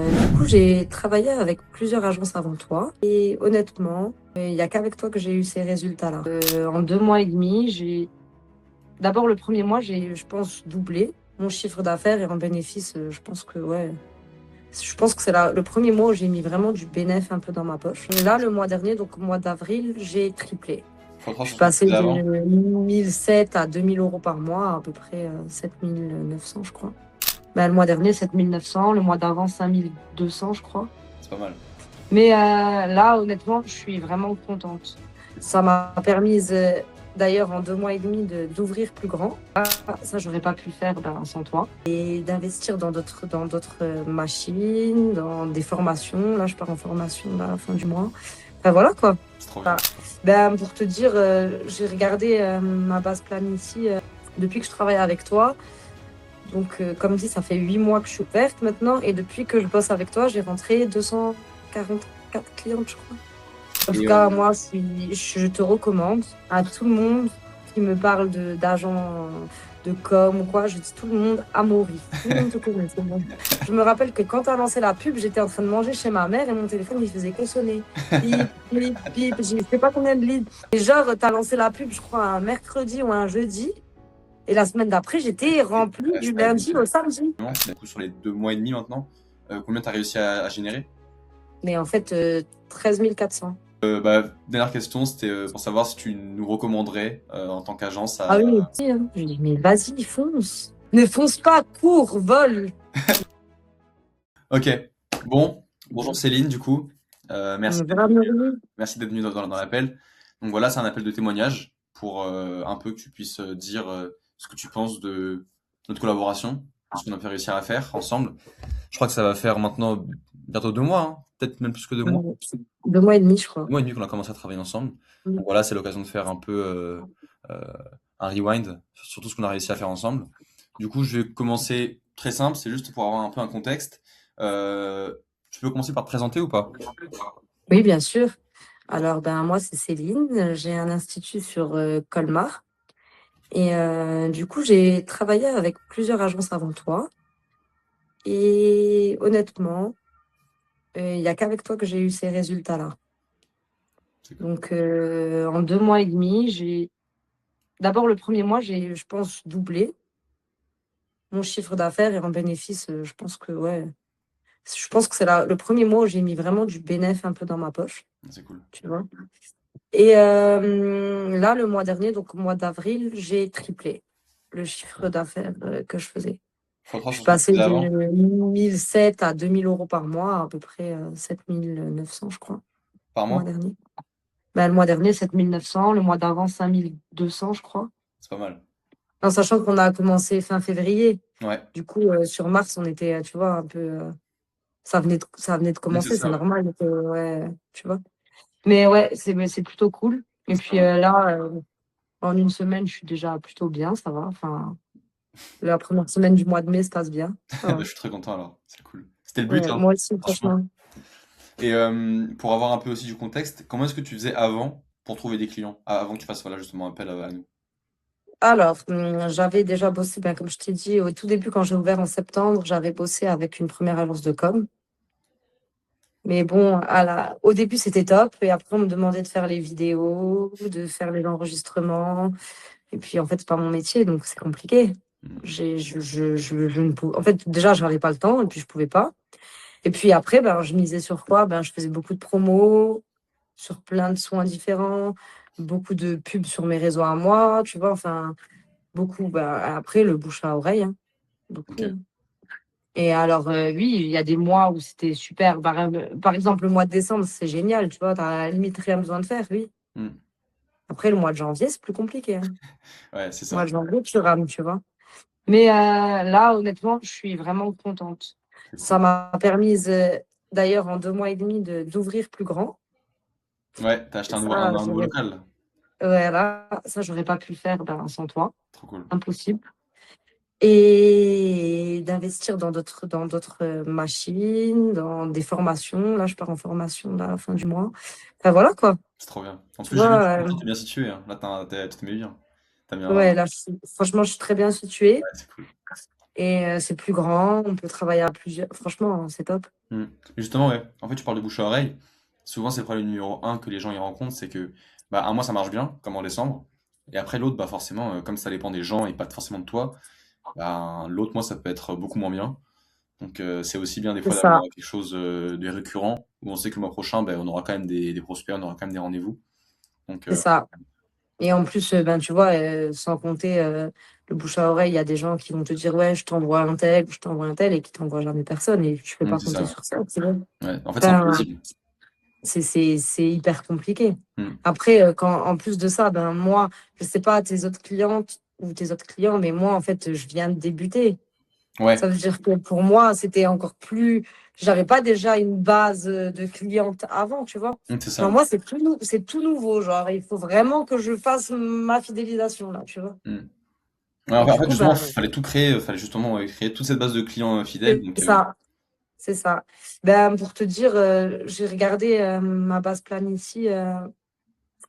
Du coup, j'ai travaillé avec plusieurs agences avant toi et honnêtement, il n'y a qu'avec toi que j'ai eu ces résultats-là. En 2 mois et demi, d'abord le premier mois, j'ai, je pense, doublé mon chiffre d'affaires et en bénéfice, je pense que ouais, je pense que c'est le premier mois où j'ai mis vraiment du bénéf un peu dans ma poche. Là, le mois dernier, donc au mois d'avril, j'ai triplé. X3 Je suis sur ce que tu passée faisais de avant. 1007 à 2000 € par mois, à peu près 7900, je crois. Ben, le mois dernier, 7900, le mois d'avant, 5200, je crois. C'est pas mal. Mais là, honnêtement, je suis vraiment contente. Ça m'a permis, d'ailleurs, en 2 mois et demi, d'ouvrir plus grand. Ça, j'aurais pas pu le faire sans toi. Et d'investir dans d'autres machines, dans des formations. Là, je pars en formation là, à la fin du mois. Enfin, voilà quoi. C'est trop bien. Enfin, ben, pour te dire, j'ai regardé ma base Planity depuis que je travaille avec toi. Donc, comme dit, ça fait 8 mois que je suis ouverte maintenant. Et depuis que je bosse avec toi, j'ai rentré 244 clientes, je crois. En tout Et cas, moi, je te recommande à tout le monde qui me parle d'agents de com ou quoi. Je dis tout le monde, Amaury. Tout le monde te connaît, c'est bon. Je me rappelle que quand tu as lancé la pub, j'étais en train de manger chez ma mère et mon téléphone, il faisait que sonner. Bip, bip, bip. Je ne sais pas combien de leads. Et genre, tu as lancé la pub, je crois, un mercredi ou un jeudi. Et la semaine d'après, j'étais remplie du ça a lundi été au samedi. du coup sur les 2 mois et demi maintenant, combien tu as réussi à générer? Mais en fait, 13 400. Dernière question, c'était pour savoir si tu nous recommanderais en tant qu'agence Ah à... oui, si, hein. Je lui dis, mais vas-y, fonce. Ne fonce pas, cours, vole. Ok, bon, bonjour Céline du coup. Merci Vraiment. merci d'être venue dans l'appel. Donc voilà, c'est un appel de témoignage pour un peu que tu puisses dire ce que tu penses de notre collaboration, ce qu'on a pu réussir à faire ensemble. Je crois que ça va faire maintenant bientôt 2 mois, hein, peut-être même plus que 2 mois. 2 mois et demi, je crois. 2 mois et demi qu'on a commencé à travailler ensemble. Donc voilà, c'est l'occasion de faire un peu euh, un rewind sur tout ce qu'on a réussi à faire ensemble. Du coup, je vais commencer très simple, c'est juste pour avoir un peu un contexte. Euh, Tu peux commencer par te présenter ou pas? Oui, bien sûr. Alors, ben, moi, c'est Céline. J'ai un institut sur Colmar. Et du coup, j'ai travaillé avec plusieurs agences avant toi. Et honnêtement, il n'y a qu'avec toi que j'ai eu ces résultats-là. C'est cool. Donc, en 2 mois et demi, d'abord le premier mois, j'ai, je pense, doublé mon chiffre d'affaires et en bénéfice, je pense que ouais, je pense que c'est le premier mois où j'ai mis vraiment du bénéf un peu dans ma poche, C'est cool. tu vois. Et là, le mois dernier, donc au mois d'avril, j'ai triplé le chiffre d'affaires que je faisais. X3 Je sur suis ce que tu passée faisais de avant. 1007 à 2000 € par mois, à peu près 7900, je crois, Par le mois mois? dernier. Ben, le mois dernier, 7900, le mois d'avant, 5200, je crois. C'est pas mal. En sachant qu'on a commencé fin février. Ouais. Du coup, sur mars, on était, tu vois, un peu. Ça venait de Oui, c'est commencer, c'est ça, ouais. normal. Donc, ouais, tu vois. Mais ouais, c'est plutôt cool. Et C'est pas puis mal. là, en une semaine, je suis déjà plutôt bien, ça va. Enfin, la première semaine du mois de mai se passe bien. Ça Je va. suis très content alors. C'est cool. C'était le but, Ouais, hein, moi aussi, franchement. franchement. Et pour avoir un peu aussi du contexte, comment est-ce que tu faisais avant pour trouver des clients? Avant que tu fasses voilà, justement appel à nous. Alors, j'avais déjà bossé, ben, comme je t'ai dit, au tout début, quand j'ai ouvert en septembre, j'avais bossé avec une première agence de com. Mais bon, au début, c'était top. Et après, on me demandait de faire les vidéos, de faire les enregistrements. Et puis, en fait, c'est pas mon métier, donc c'est compliqué. Hmm. Je ne pouvais... En fait, déjà, je n'avais pas le temps et puis je pouvais pas. Et puis après, ben, je misais sur quoi? Ben, je faisais beaucoup de promos sur plein de soins différents, beaucoup de pubs sur mes réseaux à moi, tu vois. Enfin, beaucoup. Ben, après, le bouche à oreille, hein, Ok. beaucoup. Et alors, oui, il y a des mois où c'était super. Par exemple, le mois de décembre, c'est génial, tu vois. Tu n'as limite rien besoin de faire, oui. Hmm. Après, le mois de janvier, c'est plus compliqué, hein. Ouais, c'est Le mois ça. de janvier, tu rames, tu vois. Mais là, honnêtement, je suis vraiment contente. C'est Ça cool. m'a permis, d'ailleurs, en 2 mois et demi, d'ouvrir plus grand. Ouais, t'as acheté Ça, un nouveau local, là. voilà, ça, j'aurais pas pu le faire sans toi. Trop cool. Impossible. Et d'investir dans d'autres machines, dans des formations. Là, je pars en formation là, à la fin du mois. Enfin, voilà, quoi. C'est trop bien. En Tu plus, j'ai vu que vois, tu t'es bien situé, hein. Là, tu t'es mis bien. T'as mis un... ouais, là, franchement, je suis très bien située. Ouais, c'est cool. et c'est plus grand, on peut travailler à plusieurs. Franchement, c'est top. Mm. Justement, ouais. En fait, tu parles de bouche à oreille. Souvent, c'est le problème numéro un que les gens y rencontrent, c'est que bah, un mois ça marche bien, comme en décembre, et après l'autre, bah forcément, comme ça dépend des gens et pas forcément de toi, bah, l'autre mois ça peut être beaucoup moins bien. Donc c'est aussi bien des C'est fois d'avoir ça, quelque chose de récurrent, où on sait que le mois prochain, bah, on aura quand même des prospects, on aura quand même des rendez-vous. Donc c'est ça. Et en plus, ben, tu vois, sans compter le bouche à oreille, il y a des gens qui vont te dire, ouais, je t'envoie un tel, ou je t'envoie un tel, et qui t'envoient jamais personne, et tu peux pas c'est compter ça. sur ça. C'est vrai. Ouais. En fait, c'est Enfin, imprévisible. c'est hyper compliqué. Mm. Après, en plus de ça, ben, moi, je sais pas tes autres clientes ou tes autres clients, mais moi, en fait, je viens de débuter. Ça Ouais, veut dire que pour moi, c'était encore plus. J'avais pas déjà une base de clientes avant, tu vois. c'est Genre, ça. moi, c'est tout nouveau. Genre, il faut vraiment que je fasse ma fidélisation, là, tu vois. Mm. Ouais, Et en du fait, coup, justement, ben, fallait tout créer, fallait justement créer toute cette base de clients fidèles. c'est Donc, ça. C'est ça. Ben, pour te dire, j'ai regardé ma base Planitie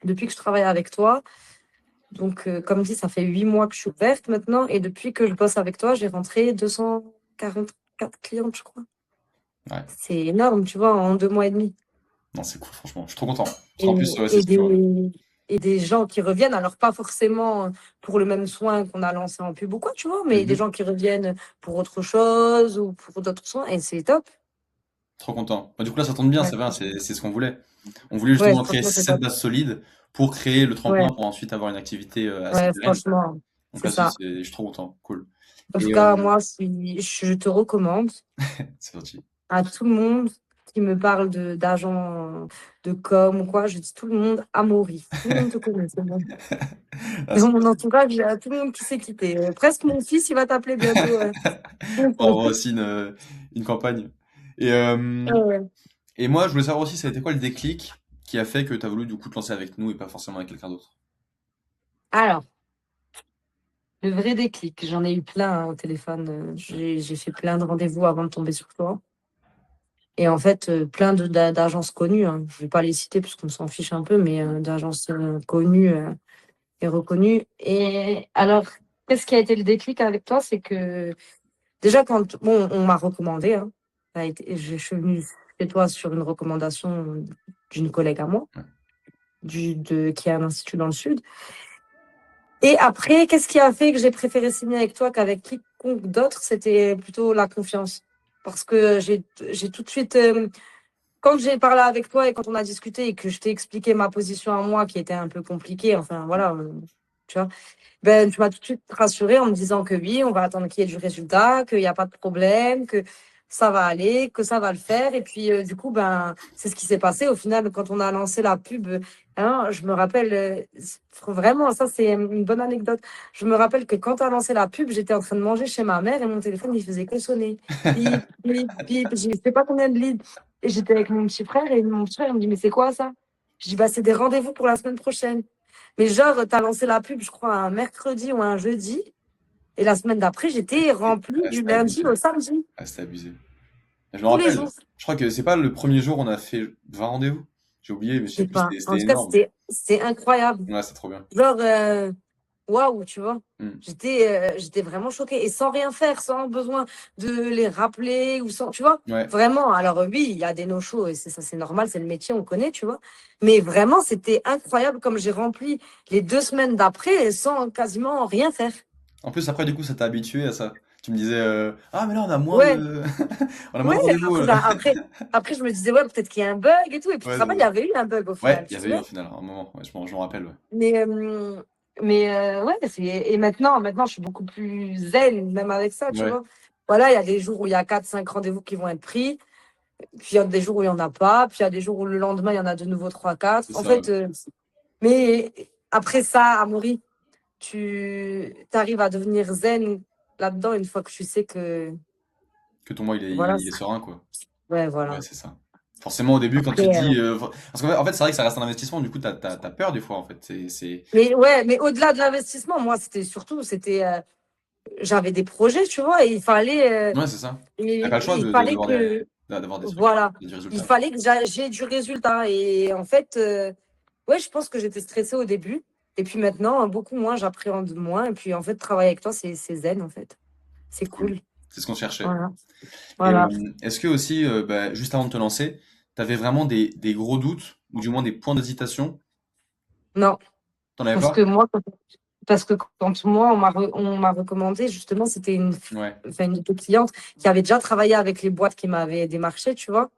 depuis que je travaille avec toi. Donc, comme dit, ça fait 8 mois que je suis ouverte maintenant. Et depuis que je bosse avec toi, j'ai rentré 244 clientes, je crois. ouais, C'est énorme, tu vois, en 2 mois et demi. non, c'est cool, franchement. Je suis trop content. Parce Et, qu'en plus, ouais, c'est et sûr. des gens qui reviennent, alors pas forcément pour le même soin qu'on a lancé en pub ou quoi, tu vois, mais des Mhm. gens qui reviennent pour autre chose ou pour d'autres soins. Et c'est top. Trop content. Bah, du coup, là, ça tombe bien, Ouais, c'est bien, franchement, c'est ce qu'on voulait. On voulait ouais, justement créer franchement, c'est cette top. base solide pour créer le Ouais, tremplin pour ensuite avoir une activité assez ouais, pérenne. franchement, Donc c'est là, ça. je suis trop content. Cool. En tout Et cas, moi, je te recommande c'est gentil. à tout le monde qui me parle d'agents de com ou quoi, je dis tout le monde à Maurice. Tout le monde te connaît, c'est bon. Ah, Dans mon entourage, il y a tout le monde qui sait quitter. Presque mon fils, il va t'appeler bientôt. on envoie aussi une campagne. Et, euh, Ouais. et moi, je voulais savoir aussi, ça a été quoi le déclic qui a fait que tu as voulu du coup te lancer avec nous et pas forcément avec quelqu'un d'autre? Alors, le vrai déclic, j'en ai eu plein hein, au téléphone. J'ai fait plein de rendez-vous avant de tomber sur toi. Et en fait, plein d'agences connues. Hein. Je ne vais pas les citer parce qu'on s'en fiche un peu, mais d'agences connues et reconnues. Et alors, qu'est-ce qui a été le déclic avec toi? C'est que déjà, quand bon, on m'a recommandé, hein, je suis venue chez toi sur une recommandation d'une collègue à moi, Ouais, qui a un institut dans le sud. Et après, qu'est-ce qui a fait que j'ai préféré signer avec toi qu'avec quiconque d'autre? C'était plutôt la confiance. Parce que j'ai tout de suite, quand j'ai parlé avec toi et quand on a discuté et que je t'ai expliqué ma position à moi qui était un peu compliquée, enfin voilà, tu vois, ben, tu m'as tout de suite rassurée en me disant que oui, on va attendre qu'il y ait du résultat, qu'il n'y a pas de problème, que ça va aller, que ça va le faire. Et puis, du coup, ben, c'est ce qui s'est passé. Au final, quand on a lancé la pub, hein, je me rappelle, vraiment, ça, c'est une bonne anecdote. Je me rappelle que quand tu as lancé la pub, j'étais en train de manger chez ma mère et mon téléphone, il faisait que sonner. Bip, bip, bip. Je ne sais pas combien de leads. Et j'étais avec mon petit frère et mon petit frère, il me dit, mais c'est quoi ça? Je dis, bah, c'est des rendez-vous pour la semaine prochaine. Mais genre, tu as lancé la pub, je crois, un mercredi ou un jeudi. Et la semaine d'après, j'étais remplie du c'était lundi abusé. au samedi, Ah, c'était abusé. Je me tous les rappelle. jours. Je crois que c'est pas le premier jour on a fait 20 rendez-vous. J'ai oublié, mais Je je sais sais plus, pas. En c'était tout cas, énorme. c'était incroyable. Ouais, c'est trop bien. Genre, waouh, tu vois. Mm. J'étais vraiment choquée. Et sans rien faire, sans besoin de les rappeler ou sans, tu vois. Ouais. Vraiment. Alors, oui, il y a des no-shows et c'est ça, c'est normal, c'est le métier, on connaît, tu vois. Mais vraiment, c'était incroyable comme j'ai rempli les 2 semaines d'après sans quasiment rien faire. En plus, après, du coup, ça t'a habitué à ça. Tu me disais, ah, mais là, on a moins Ouais, de, on a moins ouais. de rendez-vous. Après, je me disais, ouais, peut-être qu'il y a un bug et tout. Et puis, tu te Ouais, rappelles, il y avait eu un bug au ouais, final, il y tu te avait eu souviens? un final, un moment. Ouais, je m'en rappelle, ouais. Mais, ouais, et maintenant, je suis beaucoup plus zen, même avec ça, tu Ouais, vois. Voilà, il y a des jours où il y a 4, 5 rendez-vous qui vont être pris, puis il y a des jours où il n'y en a pas, puis il y a des jours où le lendemain, il y en a de nouveau 3, 4. c'est En ça. fait, mais après ça, Amaury, tu arrives à devenir zen là-dedans une fois que tu sais que, Que ton moi, voilà, il est serein, quoi. ouais, Ouais, voilà. c'est ça. Forcément, au début, quand tu te Après, dis, parce qu'en fait, c'est vrai que ça reste un investissement, du coup, t'as peur des fois, en fait. mais ouais, mais au-delà de l'investissement, moi, j'avais des projets, tu vois, et Ouais, c'est ça. T'as pas le choix il fallait que, d'avoir des trucs, voilà, des il résultats. fallait que j'ai du résultat. Et en fait, ouais, je pense que j'étais stressée au début. Et puis maintenant, beaucoup moins, j'appréhende moins. Et puis en fait, travailler avec toi, c'est zen, en fait. C'est Cool. cool. C'est ce qu'on cherchait. Voilà. Et Voilà. est-ce que aussi, bah, juste avant de te lancer, tu avais vraiment des gros doutes, ou du moins des points d'hésitation? Non, T'en avais parce pas? que moi, quand moi, on m'a recommandé, justement, c'était Ouais. une cliente qui avait déjà travaillé avec les boîtes qui m'avaient démarché, tu vois,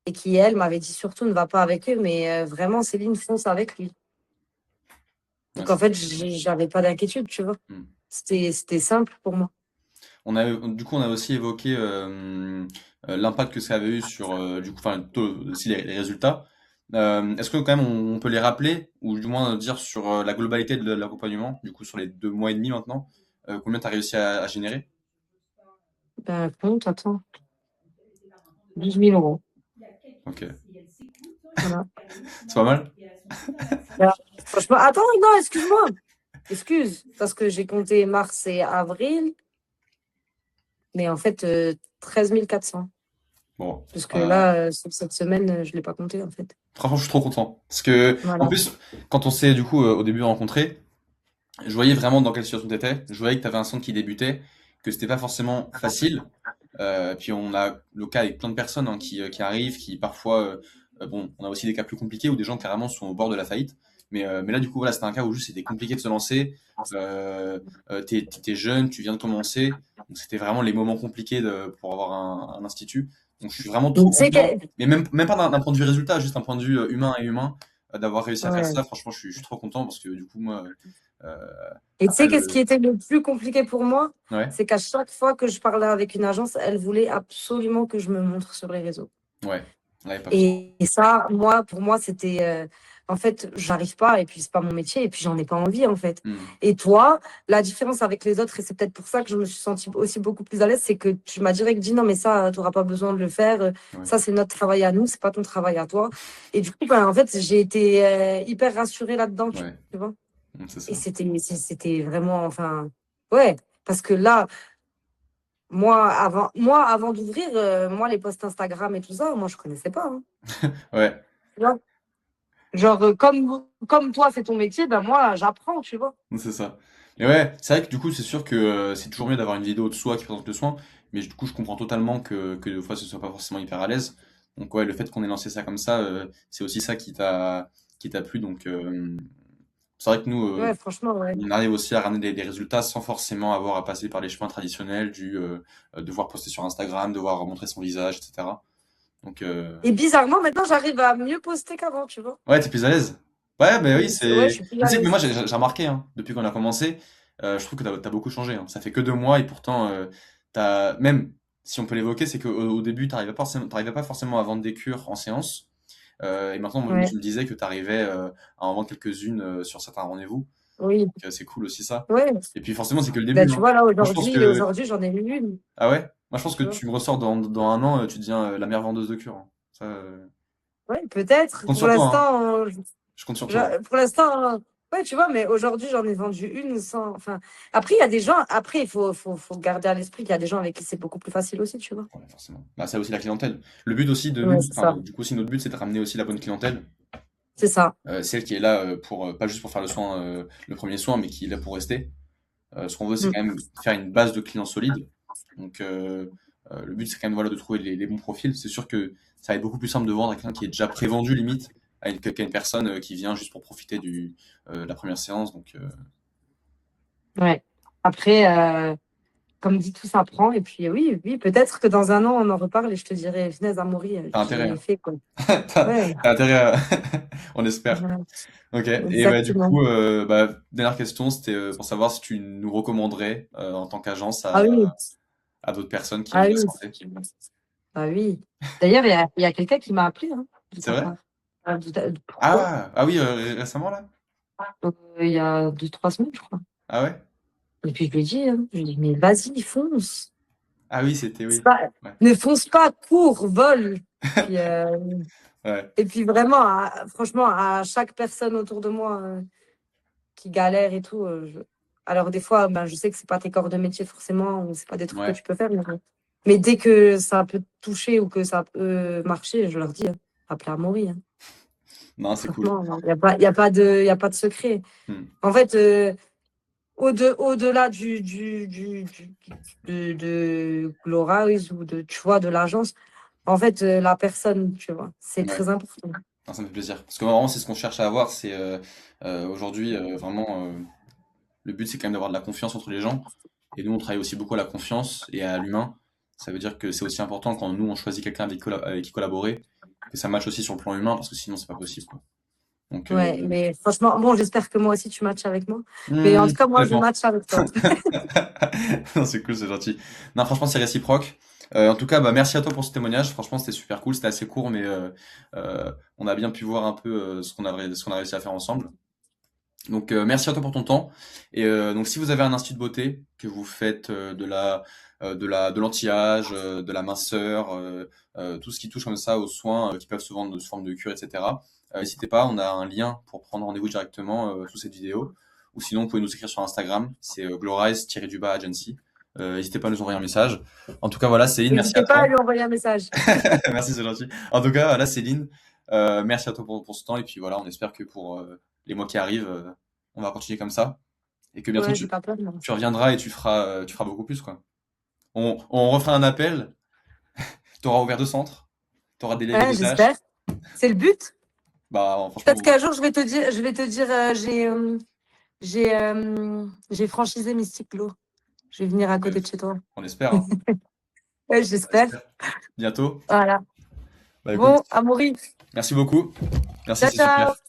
et qui, elle, m'avait dit surtout ne va pas avec eux, mais vraiment, Céline, fonce avec lui. Ouais, Donc, en c'est fait, cool. j'avais pas d'inquiétude, tu vois. Hmm. C'était simple pour moi. Du coup, on a aussi évoqué l'impact que ça avait eu sur, du coup, enfin, aussi les résultats. Est-ce que quand même on peut les rappeler, ou du moins dire sur la globalité de l'accompagnement, du coup sur les 2 mois et demi maintenant, combien tu as réussi à générer? Ben, compte, attends, 12 000 euros. Ok, Voilà. c'est pas mal? Alors, franchement, attends, non, excuse-moi. Excuse, parce que j'ai compté mars et avril, mais en fait, 13 400. Bon, Parce que là, sur cette semaine, je ne l'ai pas compté, en fait. franchement, je suis trop content. Parce que, en Voilà. plus, quand on s'est du coup au début rencontrés, je voyais vraiment dans quelle situation tu étais. Je voyais que tu avais un centre qui débutait, que c'était pas forcément facile. Puis on a le cas avec plein de personnes hein, qui arrivent, qui parfois, bon, on a aussi des cas plus compliqués où des gens carrément sont au bord de la faillite. Mais là, du coup, voilà, c'était un cas où juste c'était compliqué de se lancer. T'es jeune, tu viens de commencer. Donc c'était vraiment les moments compliqués pour avoir un institut. Donc je suis vraiment Tu trop sais content. que... Mais même pas d'un point de vue résultat, juste d'un point de vue humain et humain, d'avoir réussi à faire Ouais. ça. Franchement, je suis trop content parce que du coup, moi, euh, Et tu après sais qu'est-ce qui le. était le plus compliqué pour moi? Ouais, C'est qu'à chaque fois que je parlais avec une agence, elle voulait absolument que je me montre sur les réseaux. ouais, ouais, pas besoin. Et ça, pour moi, c'était... en fait, j'arrive pas, et puis c'est pas mon métier, et puis j'en ai pas envie, en fait. Hmm, Et toi, la différence avec les autres, et c'est peut-être pour ça que je me suis sentie aussi beaucoup plus à l'aise, c'est que tu m'as direct dit, non, mais ça, tu n'auras pas besoin de le faire. ouais, Ça, c'est notre travail à nous, c'est pas ton travail à toi. Et du coup, ben, en fait, j'ai été hyper rassurée là-dedans, tu ouais, vois. c'est Et ça. c'était vraiment, enfin, ouais, parce que là, moi, avant d'ouvrir, moi, les posts Instagram et tout ça, moi, je connaissais pas, hein, Ouais. tu vois. Genre, comme toi, c'est ton métier, ben moi, j'apprends, tu vois. C'est ça. Mais ouais, c'est vrai que du coup, c'est sûr que c'est toujours mieux d'avoir une vidéo de soi qui présente le soin, mais du coup, je comprends totalement que des fois, ce soit pas forcément hyper à l'aise. Donc ouais, le fait qu'on ait lancé ça comme ça, c'est aussi ça qui t'a plu. Donc c'est vrai que nous, Ouais, franchement, ouais. on arrive aussi à ramener des résultats sans forcément avoir à passer par les chemins traditionnels devoir poster sur Instagram, devoir montrer son visage, etc. Donc Et bizarrement, maintenant, j'arrive à mieux poster qu'avant, tu vois. ouais, t'es plus à l'aise. Ouais, mais oui, Ouais, c'est. je suis plus Tu à sais que moi, l'aise. j'ai remarqué, hein, depuis qu'on a commencé, je trouve que t'as beaucoup changé. Hein. Ça fait que 2 mois et pourtant, même si on peut l'évoquer, c'est qu'au début, t'arrivais pas forcément à vendre des cures en séance. Et maintenant, moi, Ouais, tu me disais que t'arrivais à en vendre quelques-unes sur certains rendez-vous. oui, Donc, c'est cool aussi ça. ouais. Et puis forcément, c'est que le Ben, début. tu Hein. vois, là, Moi, je pense aujourd'hui, que. aujourd'hui, j'en ai eu une, Ah ouais? Moi, je pense que tu vois. tu me ressors dans un an, tu deviens la meilleure vendeuse de cures. Hein. Ça, Ouais, je peut-être. compte Pour sur toi, hein. l'instant, Je compte sur toi. pour l'instant, ouais, tu vois, mais aujourd'hui, j'en ai vendu une sans. Enfin, après, il y a des gens, après, faut garder à l'esprit qu'il y a des gens avec qui c'est beaucoup plus facile aussi, tu vois. Ouais, forcément. Bah, ça aussi la clientèle. Le but aussi de Ouais, nous, c'est enfin, ça. du coup, aussi notre but, c'est de ramener aussi la bonne clientèle. C'est ça. Celle qui est là pour, pas juste pour faire le soin, le premier soin, mais qui est là pour rester. Ce qu'on veut, c'est Mm. quand même faire une base de clients solides. Donc, le but, c'est quand même voilà, de trouver les bons profils. C'est sûr que ça va être beaucoup plus simple de vendre à quelqu'un qui est déjà prévendu, limite, qu'à une personne qui vient juste pour profiter de la première séance. Donc, Ouais. Après, comme dit, tout s'apprend. Et puis, oui, oui, peut-être que dans un an, on en reparle et je te dirai, Finesse Amaury, t'as intérêt. j'ai Hein. fait quoi. T'as Ouais, t'as intérêt à... On espère. voilà, Ok, et bah, du exactement. coup, bah, dernière question, c'était pour savoir si tu nous recommanderais en tant qu'agence Ah oui, à d'autres personnes qui ah voudraient oui, se lancer. ah oui. D'ailleurs, il y a quelqu'un qui m'a appelé hein, de C'est ta vrai? part. Pourquoi? Ah oui, récemment là? Il y a 2, 3 semaines, je crois. Ah ouais? Et puis, je lui ai dit, hein, je lui ai dit, mais vas-y, fonce. Ah oui, c'était C'est oui. pas- Ouais. Ne fonce pas, cours, vole. Puis, Ouais, et puis vraiment, franchement, à chaque personne autour de moi qui galère et tout, alors des fois, ben, je sais que c'est pas tes corps de métier forcément, ou c'est pas des trucs que ouais. tu peux faire, mais dès que ça peut te toucher ou que ça peut marcher, je leur dis, hein, appelez à mourir. Hein. Non, c'est cool. Franchement, il y a pas de secret. Hmm. En fait, au-delà de Glorize ou tu vois, de l'agence, en fait, la personne, tu vois, c'est Ouais. très important. Non, ça me fait plaisir. Parce que vraiment, c'est ce qu'on cherche à avoir. C'est aujourd'hui, vraiment, le but, c'est quand même d'avoir de la confiance entre les gens. Et nous, on travaille aussi beaucoup à la confiance et à l'humain. Ça veut dire que c'est aussi important quand nous, on choisit quelqu'un avec qui collaborer, que ça matche aussi sur le plan humain, parce que sinon, c'est pas possible, quoi. Donc, Ouais, mais franchement, bon, j'espère que moi aussi tu matches avec moi. Mais en hmm, tout cas, moi, ça je dépend. match avec toi. Non, c'est cool, c'est gentil. Non, franchement, c'est réciproque. En tout cas, bah, merci à toi pour ce témoignage. Franchement, c'était super cool. C'était assez court, mais on a bien pu voir un peu ce qu'on a réussi à faire ensemble. Donc, merci à toi pour ton temps. Et donc, si vous avez un institut de beauté, que vous faites de l'anti-âge, de la minceur, tout ce qui touche comme ça aux soins qui peuvent se vendre sous forme de cure, etc. N'hésitez pas, on a un lien pour prendre rendez-vous directement sous cette vidéo. Ou sinon, vous pouvez nous écrire sur Instagram, c'est glorize-agency. N'hésitez pas à nous envoyer un message. En tout cas, voilà, Céline, merci à N'hésitez pas toi. à lui envoyer un message. Merci, c'est gentil. En tout cas, voilà, Céline, merci à toi pour ce temps. Et puis voilà, on espère que pour les mois qui arrivent, on va continuer comme ça. Et que bientôt, Ouais, j'ai pas peur, non. tu reviendras et tu feras beaucoup plus, quoi. On refera un appel, tu auras ouvert 2 centres, tu auras délégué Ouais, des tâches. j'espère. C'est le but. Bah, franchement, Peut-être qu'un jour, je vais te dire, j'ai franchisé Mystic Glow. Je vais venir à côté de chez toi. on espère, hein. Ouais, On j'espère. espère. Bientôt. Voilà. Bah écoute, Bon, Amaury, merci beaucoup. Merci, ciao, c'est super. ciao.